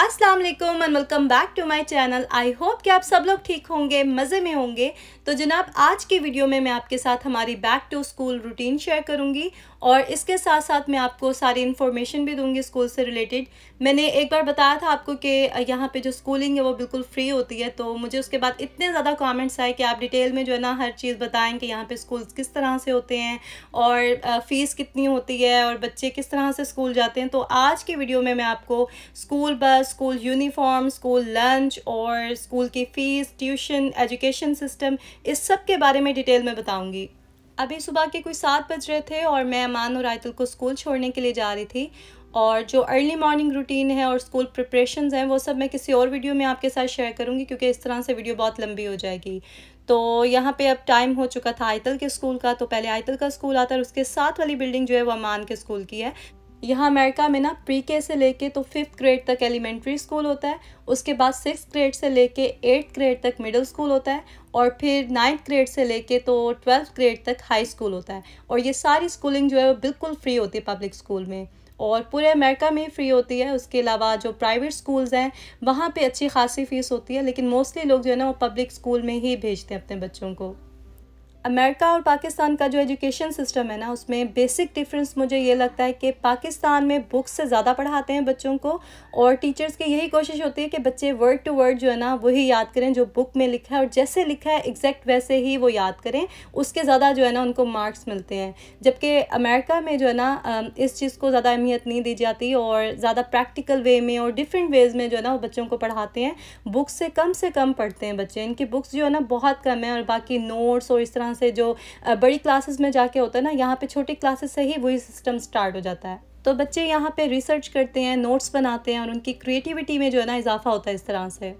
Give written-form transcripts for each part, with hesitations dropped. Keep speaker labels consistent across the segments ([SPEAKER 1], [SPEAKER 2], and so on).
[SPEAKER 1] अस्सलाम वालेकुम and welcome back to my channel. I hope कि आप सब लोग ठीक होंगे, मज़े में होंगे। तो जनाब, आज की वीडियो में मैं आपके साथ हमारी back to school routine share करूंगी और इसके साथ साथ मैं आपको सारी इन्फॉर्मेशन भी दूंगी स्कूल से रिलेटेड। मैंने एक बार बताया था आपको कि यहाँ पे जो स्कूलिंग है वो बिल्कुल फ्री होती है, तो मुझे उसके बाद इतने ज़्यादा कमेंट्स आए कि आप डिटेल में जो है ना हर चीज़ बताएं कि यहाँ पे स्कूल्स किस तरह से होते हैं और फ़ीस कितनी होती है और बच्चे किस तरह से स्कूल जाते हैं। तो आज की वीडियो में मैं आपको school bus, school uniform, school lunch और स्कूल की फ़ीस, ट्यूशन, एजुकेशन सिस्टम, इस सब के बारे में डिटेल में बताऊंगी। अभी सुबह के कोई 7 बज रहे थे और मैं अमान और आयतुल को स्कूल छोड़ने के लिए जा रही थी। और जो अर्ली मॉर्निंग रूटीन है और स्कूल प्रिपरेशंस हैं वो सब मैं किसी और वीडियो में आपके साथ शेयर करूंगी, क्योंकि इस तरह से वीडियो बहुत लंबी हो जाएगी। तो यहाँ पे अब टाइम हो चुका था आयतुल के स्कूल का, तो पहले आयतुल का स्कूल आता है और उसके साथ वाली बिल्डिंग जो है वो अमान के स्कूल की है। यहाँ अमेरिका में ना प्री के से लेके तो 5th ग्रेड तक एलिमेंट्री स्कूल होता है, उसके बाद 6th ग्रेड से लेके 8th ग्रेड तक मिडिल स्कूल होता है और फिर 9th ग्रेड से लेके तो 12th ग्रेड तक हाई स्कूल होता है। और ये सारी स्कूलिंग जो है वो बिल्कुल फ्री होती है पब्लिक स्कूल में, और पूरे अमेरिका में ही फ्री होती है। उसके अलावा जो प्राइवेट स्कूल्स हैं वहाँ पे अच्छी खासी फ़ीस होती है, लेकिन मोस्टली लोग जो है ना वो पब्लिक स्कूल में ही भेजते हैं अपने बच्चों को। अमेरिका और पाकिस्तान का जो एजुकेशन सिस्टम है ना, उसमें बेसिक डिफरेंस मुझे ये लगता है कि पाकिस्तान में बुक्स से ज़्यादा पढ़ाते हैं बच्चों को, और टीचर्स की यही कोशिश होती है कि बच्चे वर्ड टू वर्ड जो है ना वही याद करें जो बुक में लिखा है, और जैसे लिखा है एग्जैक्ट वैसे ही वो याद करें, उसके ज़्यादा जो है ना उनको मार्क्स मिलते हैं। जबकि अमेरिका में जो है ना इस चीज़ को ज़्यादा अहमियत नहीं दी जाती और ज़्यादा प्रैक्टिकल वे में और डिफरेंट वेज़ में जो है ना वो बच्चों को पढ़ाते हैं। बुक्स से कम पढ़ते हैं बच्चे, इनकी बुक्स जो है ना बहुत कम है, और बाकी नोट्स और इस तरह से जो बड़ी क्लासेस में जाके होता है ना, यहाँ पे छोटी क्लासेस से ही वही सिस्टम स्टार्ट हो जाता है। तो बच्चे यहाँ पे रिसर्च करते हैं, नोट्स बनाते हैं और उनकी क्रिएटिविटी में जो है ना इजाफा होता है इस तरह से।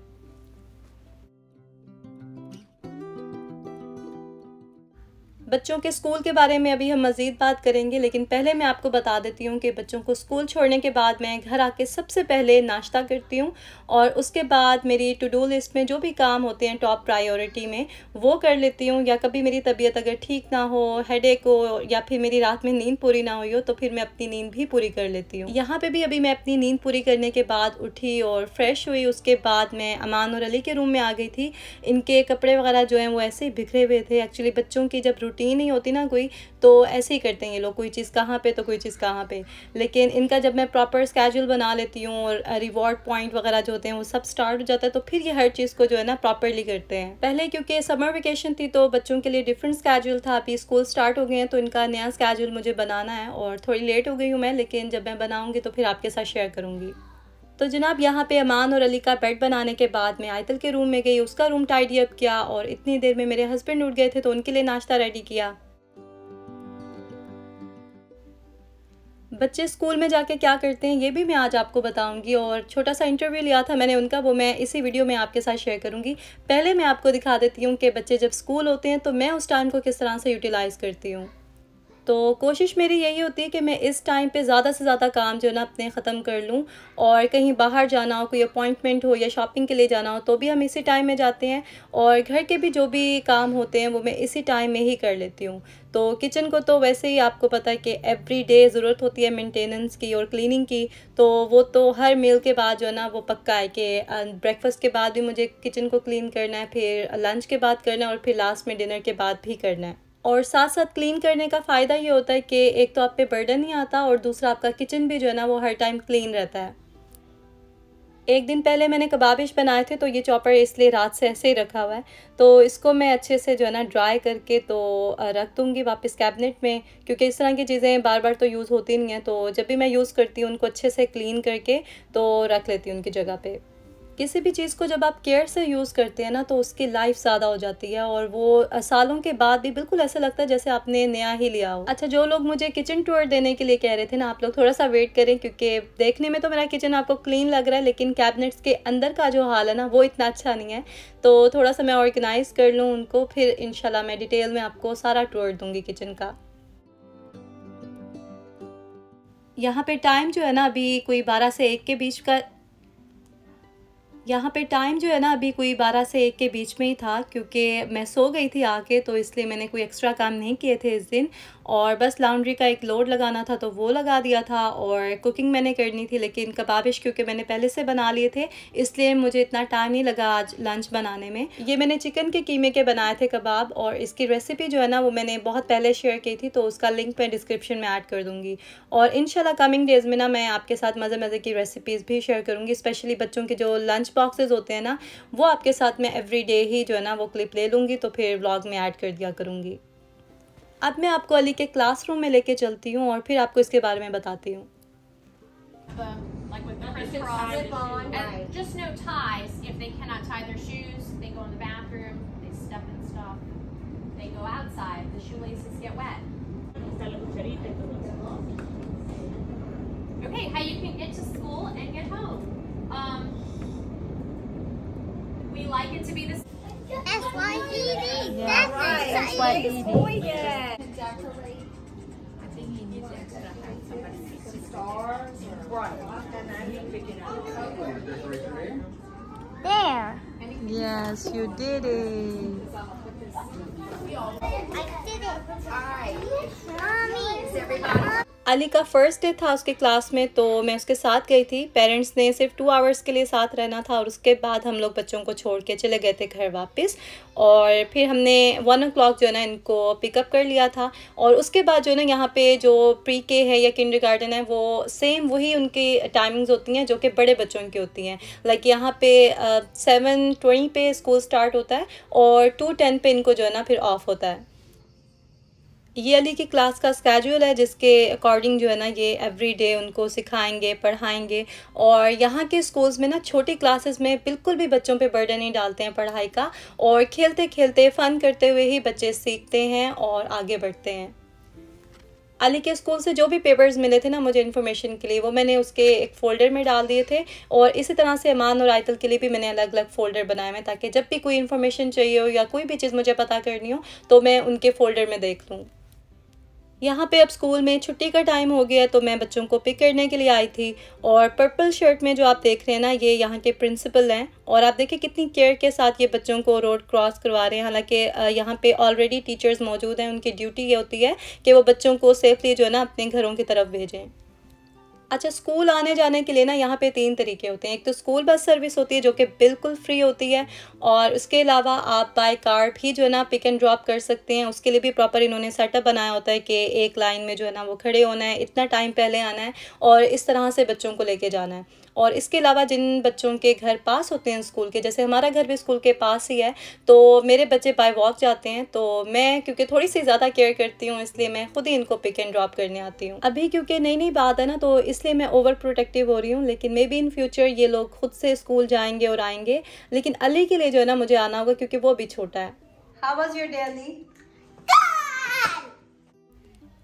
[SPEAKER 1] बच्चों के स्कूल के बारे में अभी हम मज़ीद बात करेंगे, लेकिन पहले मैं आपको बता देती हूँ कि बच्चों को स्कूल छोड़ने के बाद मैं घर आके सबसे पहले नाश्ता करती हूँ, और उसके बाद मेरी टू डू लिस्ट में जो भी काम होते हैं टॉप प्रायोरिटी में वो कर लेती हूँ। या कभी मेरी तबीयत अगर ठीक ना हो, हेडेक हो, या फिर मेरी रात में नींद पूरी ना हुई हो, तो फिर मैं अपनी नींद भी पूरी कर लेती हूँ। यहाँ पर भी अभी मैं अपनी नींद पूरी करने के बाद उठी और फ्रेश हुई। उसके बाद मैं अमान और अली के रूम में आ गई थी। इनके कपड़े वगैरह जो हैं वो ऐसे ही बिखरे हुए थे। एक्चुअली बच्चों की जब रूटीन नहीं होती ना कोई, तो ऐसे ही करते हैं ये लोग, कोई चीज़ कहाँ पे तो कोई चीज़ कहाँ पे। लेकिन इनका जब मैं प्रॉपर स्केड्यूल बना लेती हूँ और रिवॉर्ड पॉइंट वगैरह जो होते हैं वो सब स्टार्ट हो जाता है, तो फिर ये हर चीज़ को जो है ना प्रॉपरली करते हैं। पहले क्योंकि समर वेकेशन थी तो बच्चों के लिए डिफरेंट स्केड्यूल था, अभी स्कूल स्टार्ट हो गए हैं तो इनका नया स्केड्यूल मुझे बनाना है, और थोड़ी लेट हो गई हूँ मैं, लेकिन जब मैं बनाऊँगी तो फिर आपके साथ शेयर करूँगी। तो जनाब, यहाँ पे अमान और अली का बेड बनाने के बाद मैं आयतल के रूम में गई, उसका रूम टाइडी अप किया, और इतनी देर में मेरे हस्बैंड उठ गए थे तो उनके लिए नाश्ता रेडी किया। बच्चे स्कूल में जाके क्या करते हैं ये भी मैं आज आपको बताऊंगी, और छोटा सा इंटरव्यू लिया था मैंने उनका, वो मैं इसी वीडियो में आपके साथ शेयर करूंगी। पहले मैं आपको दिखा देती हूँ कि बच्चे जब स्कूल होते हैं तो मैं उस टाइम को किस तरह से यूटिलाइज़ करती हूँ। तो कोशिश मेरी यही होती है कि मैं इस टाइम पे ज़्यादा से ज़्यादा काम जो है ना अपने ख़त्म कर लूँ, और कहीं बाहर जाना हो, कोई अपॉइंटमेंट हो या शॉपिंग के लिए जाना हो तो भी हम इसी टाइम में जाते हैं, और घर के भी जो भी काम होते हैं वो मैं इसी टाइम में ही कर लेती हूँ। तो किचन को तो वैसे ही आपको पता है कि एवरी डे ज़रूरत होती है मेंटेनेंस की और क्लीनिंग की, तो वो तो हर मील के बाद जो है ना वो पक्का है कि ब्रेकफास्ट के बाद भी मुझे किचन को क्लीन करना है, फिर लंच के बाद करना है, और फिर लास्ट में डिनर के बाद भी करना है। और साथ साथ क्लीन करने का फ़ायदा ये होता है कि एक तो आप पे बर्डन नहीं आता, और दूसरा आपका किचन भी जो है ना वो हर टाइम क्लीन रहता है। एक दिन पहले मैंने कबाबिश बनाए थे, तो ये चॉपर इसलिए रात से ऐसे ही रखा हुआ है, तो इसको मैं अच्छे से जो है ना ड्राई करके तो रख दूँगी वापस कैबिनेट में, क्योंकि इस तरह की चीज़ें बार बार तो यूज़ होती नहीं हैं, तो जब भी मैं यूज़ करती हूँ उनको अच्छे से क्लीन करके तो रख लेती हूँ उनकी जगह पे। किसी भी चीज़ को जब आप केयर से यूज़ करते हैं ना तो उसकी लाइफ ज़्यादा हो जाती है, और वो सालों के बाद भी बिल्कुल ऐसा लगता है जैसे आपने नया ही लिया हो। अच्छा, जो लोग मुझे किचन टूर देने के लिए कह रहे थे ना, आप लोग थोड़ा सा वेट करें, क्योंकि देखने में तो मेरा किचन आपको क्लीन लग रहा है, लेकिन कैबिनेट्स के अंदर का जो हाल है ना वो इतना अच्छा नहीं है। तो थोड़ा सा मैं ऑर्गेनाइज़ कर लूँ उनको, फिर इंशाल्लाह मैं डिटेल में आपको सारा टूर दूँगी किचन का। यहाँ पे टाइम जो है ना अभी कोई 12 से 1 के बीच का यहाँ पे टाइम जो है ना अभी कोई 12 से 1 के बीच में ही था, क्योंकि मैं सो गई थी आके, तो इसलिए मैंने कोई एक्स्ट्रा काम नहीं किए थे इस दिन। और बस लॉन्ड्री का एक लोड लगाना था तो वो लगा दिया था, और कुकिंग मैंने करनी थी, लेकिन कबाबिश क्योंकि मैंने पहले से बना लिए थे इसलिए मुझे इतना टाइम नहीं लगा आज लंच बनाने में। ये मैंने चिकन के कीमे के बनाए थे कबाब, और इसकी रेसिपी जो है ना वो मैंने बहुत पहले शेयर की थी, तो उसका लिंक मैं डिस्क्रिप्शन में ऐड कर दूँगी। और इंशाल्लाह कमिंग डेज़ में ना मैं आपके साथ मज़े मज़े की रेसिपीज़ भी शेयर करूँगी, स्पेशली बच्चों के जो लंच बॉक्सेस होते हैं ना, वो आपके साथ मैं एवरी डे ही जो है ना वो क्लिप ले लूँगी, तो फिर व्लॉग में ऐड कर दिया करूँगी। अब मैं आपको अली के क्लासरूम में लेके चलती हूँ और फिर आपको इसके बारे में बताती हूँ।
[SPEAKER 2] Okay, how you can get to school and get home. We like it to be this.
[SPEAKER 3] S-Y-E-D.
[SPEAKER 1] Yeah,
[SPEAKER 3] That's
[SPEAKER 1] S-Y-E-D.
[SPEAKER 3] Decorate.
[SPEAKER 2] I think he needs extra help. Somebody needs to
[SPEAKER 4] Stars or right. And then you pick it out.
[SPEAKER 3] There.
[SPEAKER 1] Yes, you did it.
[SPEAKER 3] I did it. Alright. Mommy.
[SPEAKER 1] Ali का first day था उसके class में, तो मैं उसके साथ गई थी। पेरेंट्स ने सिर्फ 2 आवर्स के लिए साथ रहना था, और उसके बाद हम लोग बच्चों को छोड़ के चले गए थे घर वापस। और फिर हमने 1 o'clock जो है ना इनको पिकअप कर लिया था। और उसके बाद जो है ना यहाँ पे जो प्री के है या किंडरगार्टन है वो सेम वही उनकी टाइमिंग्स होती हैं जो कि बड़े बच्चों की होती हैं। लाइक यहाँ पे 7:20 पे स्कूल स्टार्ट होता है और 2:10 पे इनको जो है ना फिर ऑफ होता है। ये अली की क्लास का स्केड्यूल है, जिसके अकॉर्डिंग जो है ना ये एवरी डे उनको सिखाएंगे, पढ़ाएंगे। और यहाँ के स्कूल्स में ना छोटी क्लासेस में बिल्कुल भी बच्चों पे बर्डन नहीं डालते हैं पढ़ाई का, और खेलते खेलते फ़न करते हुए ही बच्चे सीखते हैं और आगे बढ़ते हैं। अली के स्कूल से जो भी पेपर्स मिले थे ना मुझे इन्फॉर्मेशन के लिए, वो मैंने उसके एक फ़ोल्डर में डाल दिए थे। और इसी तरह से अमान और आयतल के लिए भी मैंने अलग अलग फ़ोल्डर बनाए हैं, ताकि जब भी कोई इन्फॉर्मेशन चाहिए हो या कोई भी चीज़ मुझे पता करनी हो तो मैं उनके फ़ोल्डर में देख लूँ। यहाँ पे अब स्कूल में छुट्टी का टाइम हो गया, तो मैं बच्चों को पिक करने के लिए आई थी। और पर्पल शर्ट में जो आप देख रहे हैं ना, ये यहाँ के प्रिंसिपल हैं, और आप देखिए कितनी केयर के साथ ये बच्चों को रोड क्रॉस करवा रहे हैं। हालांकि यहाँ पे ऑलरेडी टीचर्स मौजूद हैं, उनकी ड्यूटी ये होती है कि वो बच्चों को सेफली जो है ना अपने घरों की तरफ भेजें। अच्छा, स्कूल आने जाने के लिए ना यहाँ पे 3 तरीके होते हैं। एक तो स्कूल बस सर्विस होती है जो कि बिल्कुल फ्री होती है, और उसके अलावा आप बाय कार भी जो है ना पिक एंड ड्रॉप कर सकते हैं। उसके लिए भी प्रॉपर इन्होंने सेटअप बनाया होता है कि एक लाइन में जो है ना वो खड़े होना है, इतना टाइम पहले आना है, और इस तरह से बच्चों को लेके जाना है। और इसके अलावा जिन बच्चों के घर पास होते हैं स्कूल के, जैसे हमारा घर भी स्कूल के पास ही है, तो मेरे बच्चे बाय वॉक जाते हैं, तो मैं क्योंकि थोड़ी सी ज़्यादा केयर करती हूँ इसलिए मैं खुद ही इनको पिक एंड ड्रॉप करने आती हूँ। अभी क्योंकि नई नई बात है ना, तो इसलिए मैं ओवर प्रोटेक्टिव हो रही हूँ, लेकिन मे बी इन फ्यूचर ये लोग खुद से स्कूल जाएंगे और आएंगे। लेकिन अली के लिए जो है ना मुझे आना होगा, क्योंकि वो भी छोटा है। How was your day Ali?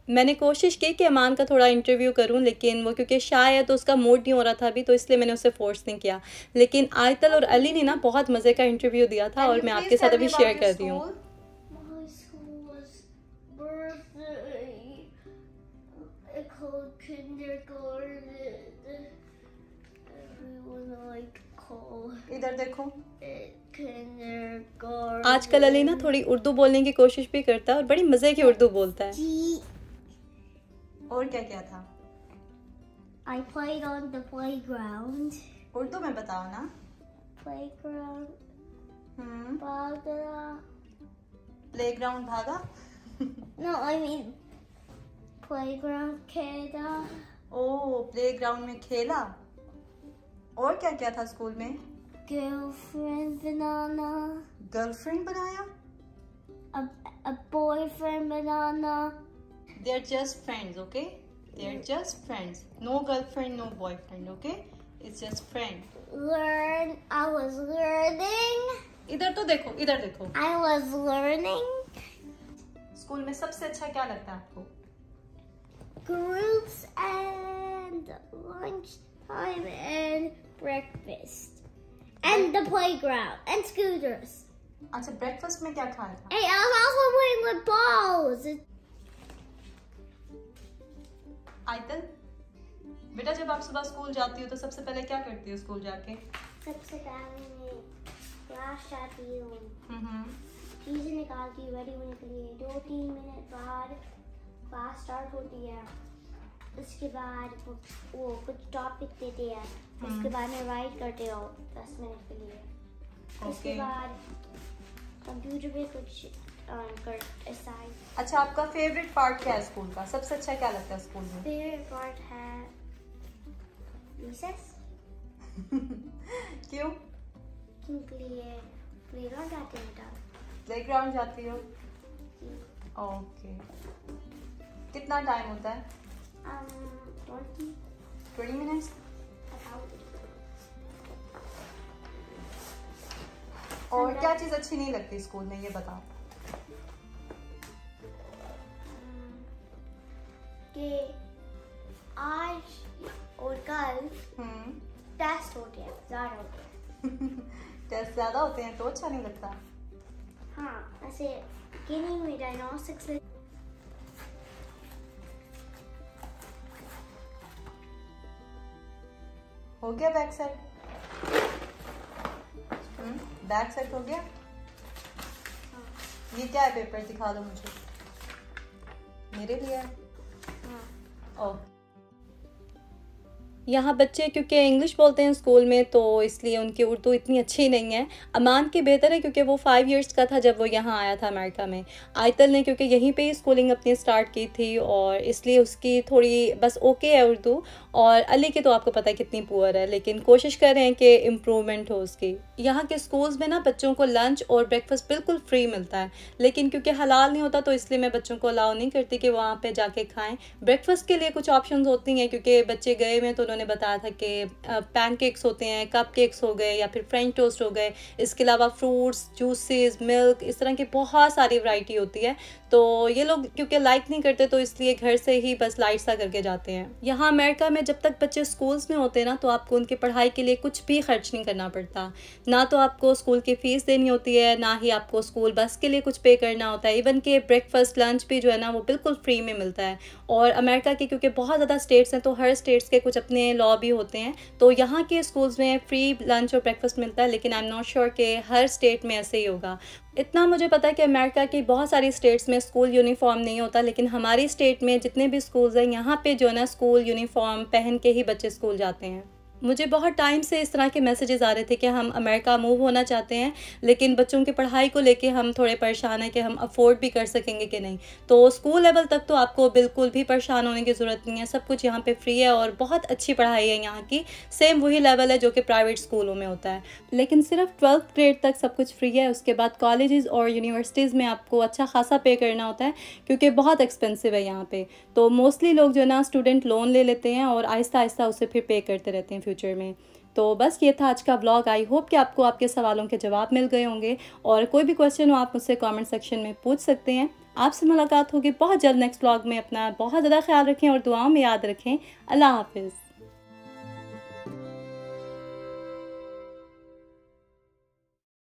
[SPEAKER 1] मैंने कोशिश की कि अमान का थोड़ा इंटरव्यू करूं, लेकिन वो क्योंकि शाय है तो उसका मूड नहीं हो रहा था अभी, तो इसलिए मैंने उसे फोर्स नहीं किया। लेकिन आयतल और अली ने ना बहुत मज़े का इंटरव्यू दिया था, और मैं आपके साथ अभी शेयर कर रही हूँ। इधर देखो, आजकल अली ना थोड़ी उर्दू बोलने की कोशिश भी करता है और बड़ी मज़े की उर्दू बोलता है। और क्या क्या था?
[SPEAKER 3] I played on the playground.
[SPEAKER 1] Urdu में बताओ ना।
[SPEAKER 3] Playground. भागा.
[SPEAKER 1] प्लेग्राउंड भागा?
[SPEAKER 3] No, I mean playground खेला.
[SPEAKER 1] ओह, प्लेग्राउंड में खेला। और क्या क्या था स्कूल में?
[SPEAKER 3] Girlfriend banana.
[SPEAKER 1] गर्लफ्रेंड बनाया?
[SPEAKER 3] A boyfriend banana.
[SPEAKER 1] They're just friends, okay? They're just friends. No girlfriend, no boyfriend, okay? It's just friend.
[SPEAKER 3] Learn. I was learning.
[SPEAKER 1] इधर तो देखो, इधर देखो।
[SPEAKER 3] I was learning.
[SPEAKER 1] स्कूल में सबसे अच्छा क्या लगता है आपको?
[SPEAKER 3] Groups and lunch time and breakfast. And the playground and scooters.
[SPEAKER 1] अच्छा, ब्रेकफास्ट में क्या खाया था?
[SPEAKER 3] Hey, I was also playing with balls.
[SPEAKER 1] आयतल, बेटा जब आप सुबह स्कूल जाती हो तो सबसे पहले क्या करती हो स्कूल जाके?
[SPEAKER 3] सबसे पहले मैं क्लास जाती हूँ,
[SPEAKER 1] हम्म,
[SPEAKER 3] चीज़ें निकालती हूँ रेडी होने के लिए। 2-3 मिनट बाद क्लास स्टार्ट होती है। उसके बाद वो कुछ टॉपिक देते हैं, उसके बाद मैं राइट करती हूँ 10 मिनट के लिए। उसके बाद कंप्यूटर पे कुछ कर असाइड।
[SPEAKER 1] अच्छा, आपका फेवरेट पार्ट क्या है स्कूल का? सबसे अच्छा क्या लगता है स्कूल में?
[SPEAKER 3] फेवरेट पार्ट है रिसेस,
[SPEAKER 1] क्यों?
[SPEAKER 3] क्योंकि ये प्लेग्राउंड जाते हैं बेटा।
[SPEAKER 1] प्लेग्राउंड जाती हो? ओके। कितना टाइम होता है? 20 मिनट्स। और क्या चीज़ अच्छी नहीं लगती स्कूल में, ये बताओ।
[SPEAKER 3] कि आज और कल टेस्ट होते हैं, ज़्यादा होते हैं।
[SPEAKER 1] टेस्ट ज़्यादा होते हैं तो अच्छा नहीं लगता।
[SPEAKER 3] हाँ, ऐसे गिनिंग में डायग्नोस्टिक्स में
[SPEAKER 1] हो गया बैक साइड? बैक साइड हो गया। ये क्या है? पेपर दिखा दो मुझे। मेरे लिए है? ओके। यहाँ बच्चे क्योंकि इंग्लिश बोलते हैं स्कूल में, तो इसलिए उनकी उर्दू इतनी अच्छी नहीं है। अमान की बेहतर है क्योंकि वो 5 इयर्स का था जब वो यहाँ आया था अमेरिका में। आयतल ने क्योंकि यहीं पे ही स्कूलिंग अपनी स्टार्ट की थी और इसलिए उसकी थोड़ी बस ओके है उर्दू। और अली की तो आपको पता है कितनी पुअर है, लेकिन कोशिश कर रहे हैं कि इम्प्रूवमेंट हो उसकी। यहाँ के स्कूल्स में ना बच्चों को लंच और ब्रेकफास्ट बिल्कुल फ्री मिलता है, लेकिन क्योंकि हलाल नहीं होता तो इसलिए मैं बच्चों को अलाउ नहीं करती कि वहाँ पे जाके खाएं। ब्रेकफास्ट के लिए कुछ ऑप्शंस होती हैं, क्योंकि बच्चे गए में तो उन्होंने बताया था कि पैनकेक्स होते हैं, कप केक्स हो गए या फिर फ्रेंच टोस्ट हो गए। इसके अलावा फ्रूट्स, जूसेस, मिल्क, इस तरह की बहुत सारी वैरायटी होती है। तो ये लोग क्योंकि लाइक नहीं करते तो इसलिए घर से ही बस लाइट सा करके जाते हैं। यहाँ अमेरिका में जब तक बच्चे स्कूल्स में होते हैं ना, तो आपको उनकी पढ़ाई के लिए कुछ भी खर्च नहीं करना पड़ता। ना तो आपको स्कूल की फ़ीस देनी होती है, ना ही आपको स्कूल बस के लिए कुछ पे करना होता है। इवन कि ब्रेकफास्ट लंच भी जो है ना वो बिल्कुल फ्री में मिलता है। और अमेरिका के क्योंकि बहुत ज़्यादा स्टेट्स हैं तो हर स्टेट्स के कुछ अपने लॉ भी होते हैं, तो यहाँ के स्कूल्स में फ्री लंच और ब्रेकफास्ट मिलता है, लेकिन आई एम नॉट श्योर कि हर स्टेट में ऐसे ही होगा। इतना मुझे पता है कि अमेरिका की बहुत सारी स्टेट्स में स्कूल यूनिफॉर्म नहीं होता, लेकिन हमारी स्टेट में जितने भी स्कूल्स हैं यहाँ पे जो है ना स्कूल यूनिफॉर्म पहन के ही बच्चे स्कूल जाते हैं। मुझे बहुत टाइम से इस तरह के मैसेजेस आ रहे थे कि हम अमेरिका मूव होना चाहते हैं, लेकिन बच्चों की पढ़ाई को लेके हम थोड़े परेशान हैं कि हम अफोर्ड भी कर सकेंगे कि नहीं। तो स्कूल लेवल तक तो आपको बिल्कुल भी परेशान होने की ज़रूरत नहीं है, सब कुछ यहाँ पे फ्री है और बहुत अच्छी पढ़ाई है यहाँ की। सेम वही लेवल है जो कि प्राइवेट स्कूलों में होता है, लेकिन सिर्फ 12th ग्रेड तक सब कुछ फ्री है। उसके बाद कॉलेजेस और यूनिवर्सिटीज़ में आपको अच्छा खासा पे करना होता है क्योंकि बहुत एक्सपेंसिव है यहाँ पे। तो मोस्टली लोग जो है ना स्टूडेंट लोन ले लेते हैं और आहिस्ता आहिस्ता उसे फिर पे करते रहते हैं फ्यूचर में। तो बस ये था आज का व्लॉग। आई होप कि आपको आपके सवालों के जवाब मिल गए होंगे, और कोई भी क्वेश्चन हो आप मुझसे कमेंट सेक्शन में पूछ सकते हैं। आपसे मुलाकात होगी बहुत जल्द नेक्स्ट व्लॉग में। अपना बहुत ज़्यादा ख्याल रखें और दुआओं में याद रखें। अल्लाह हाफिज़।